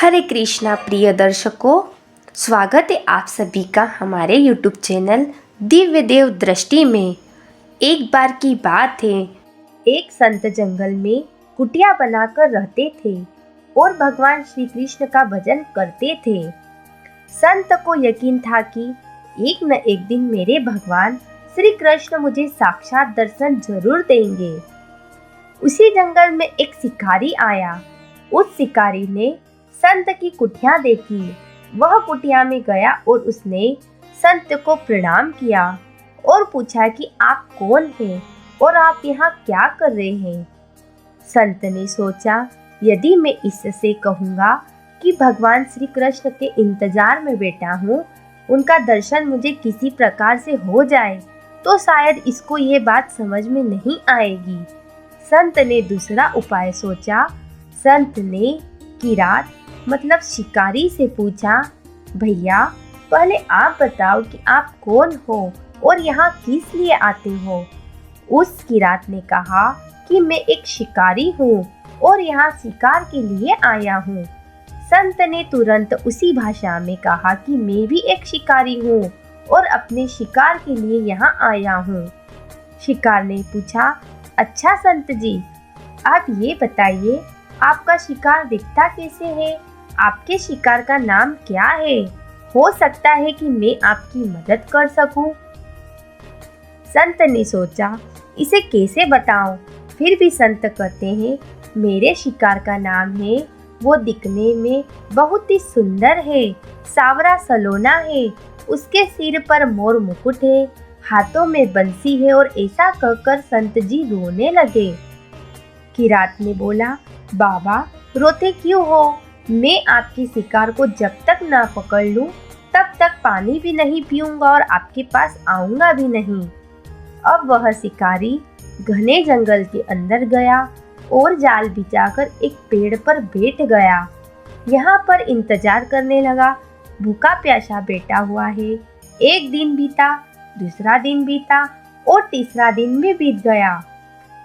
हरे कृष्णा प्रिय दर्शकों, स्वागत है आप सभी का हमारे YouTube चैनल दिव्य देव दृष्टि में। एक बार की बात है, एक संत जंगल में कुटिया बनाकर रहते थे और भगवान श्री कृष्ण का भजन करते थे। संत को यकीन था कि एक न एक दिन मेरे भगवान श्री कृष्ण मुझे साक्षात दर्शन जरूर देंगे। उसी जंगल में एक शिकारी आया। उस शिकारी ने संत की कुटिया देखी। वह कुटिया में गया और उसने संत को प्रणाम किया और पूछा कि आप कौन हैं और आप यहाँ क्या कर रहे हैं। संत ने सोचा, यदि मैं इससे कहूँगा कि भगवान श्री कृष्ण के इंतजार में बैठा हूँ, उनका दर्शन मुझे किसी प्रकार से हो जाए, तो शायद इसको ये बात समझ में नहीं आएगी। संत ने दूसरा उपाय सोचा। संत ने किरात मतलब शिकारी से पूछा, भैया पहले आप बताओ कि आप कौन हो और यहाँ किस लिए आते हो। उस किरात ने कहा कि मैं एक शिकारी हूँ और यहाँ शिकार के लिए आया हूँ। संत ने तुरंत उसी भाषा में कहा कि मैं भी एक शिकारी हूँ और अपने शिकार के लिए यहाँ आया हूँ। शिकार ने पूछा, अच्छा संत जी, आप ये बताइए आपका शिकार दिखता कैसे है, आपके शिकार का नाम क्या है, हो सकता है कि मैं आपकी मदद कर सकूं। संत ने सोचा, इसे कैसे बताऊं। फिर भी संत कहते हैं, मेरे शिकार का नाम है, वो दिखने में बहुत ही सुंदर है, सावरा सलोना है, उसके सिर पर मोर मुकुट है, हाथों में बंसी है। और ऐसा कहकर संत जी रोने लगे। किरात ने बोला, बाबा रोते क्यों हो, मैं आपके शिकार को जब तक ना पकड़ लूं तब तक पानी भी नहीं पीऊंगा और आपके पास आऊंगा भी नहीं। अब वह शिकारी घने जंगल के अंदर गया और जाल बिछाकर एक पेड़ पर बैठ गया। यहाँ पर इंतजार करने लगा। भूखा प्यासा बैठा हुआ है। एक दिन बीता, दूसरा दिन बीता और तीसरा दिन भी बीत गया।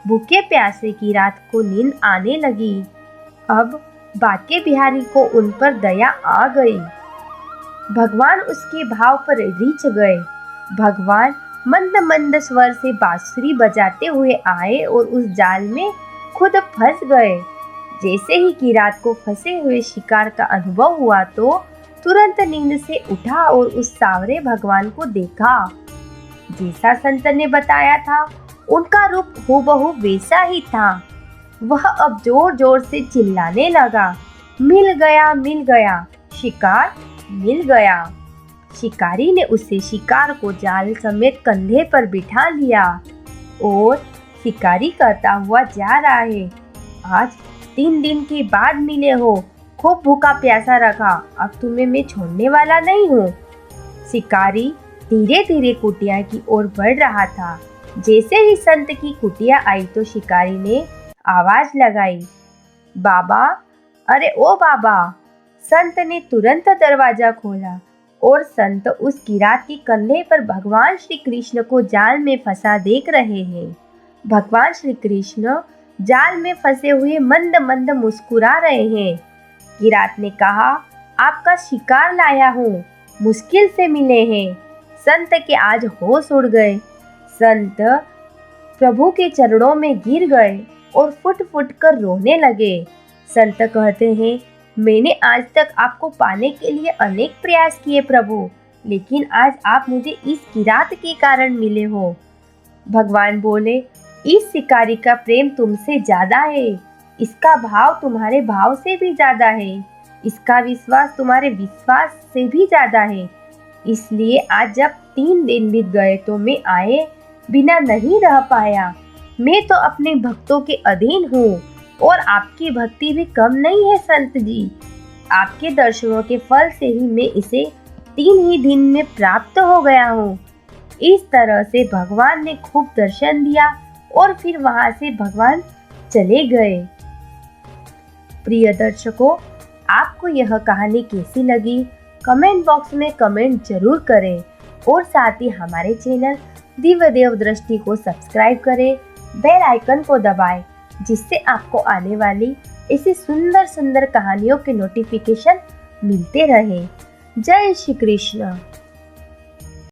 भूखे प्यासे की रात को नींद आने लगी। अब बाके बिहारी को उन पर दया आ गई। भगवान उसके भाव पर रिझ गए। भगवान मंद मंद स्वर से बांसुरी बजाते हुए आए और उस जाल में खुद फंस गए। जैसे ही किरात को फंसे हुए शिकार का अनुभव हुआ तो तुरंत नींद से उठा और उस सावरे भगवान को देखा। जैसा संत ने बताया था, उनका रूप हूबहू वैसा ही था। वह अब जोर जोर से चिल्लाने लगा, मिल गया मिल गया, शिकार मिल गया। शिकारी ने उसे शिकार को जाल समेत कंधे पर बिठा लिया और शिकारी कहता हुआ जा रहा है, आज 3 दिन के बाद मिले हो, खूब भूखा प्यासा रखा, अब तुम्हें मैं छोड़ने वाला नहीं हूँ। शिकारी धीरे धीरे कुटिया की ओर बढ़ रहा था। जैसे ही संत की कुटिया आई तो शिकारी ने आवाज लगाई, बाबा, अरे ओ बाबा। संत ने तुरंत दरवाजा खोला और संत उस किरात के कंधे पर भगवान श्री कृष्ण को जाल में फंसा देख रहे हैं। भगवान श्री कृष्ण जाल में फंसे हुए मंद मंद मुस्कुरा रहे हैं। किरात ने कहा, आपका शिकार लाया हूँ, मुश्किल से मिले हैं। संत के आज होश उड़ गए। संत प्रभु के चरणों में गिर गए और फुट फुट कर रोने लगे। संत कहते हैं, मैंने आज तक आपको पाने के लिए अनेक प्रयास किए प्रभु, लेकिन आज आप मुझे इस किरात के कारण मिले हो। भगवान बोले, इस शिकारी का प्रेम तुमसे ज्यादा है, इसका भाव तुम्हारे भाव से भी ज्यादा है, इसका विश्वास तुम्हारे विश्वास से भी ज्यादा है। इसलिए आज जब 3 दिन बीत गए तो मैं आए बिना नहीं रह पाया। मैं तो अपने भक्तों के अधीन हूँ और आपकी भक्ति भी कम नहीं है संत जी। आपके दर्शनों के फल से ही मैं इसे 3 ही दिन में प्राप्त हो गया हूँ। इस तरह से भगवान ने खूब दर्शन दिया और फिर वहां से भगवान चले गए। प्रिय दर्शकों, आपको यह कहानी कैसी लगी कमेंट बॉक्स में कमेंट जरूर करें और साथ ही हमारे चैनल दिव्य देव दृष्टि को सब्सक्राइब करें, बेल आइकन को दबाएं, जिससे आपको आने वाली ऐसी सुंदर सुंदर कहानियों के नोटिफिकेशन मिलते रहे। जय श्री कृष्ण।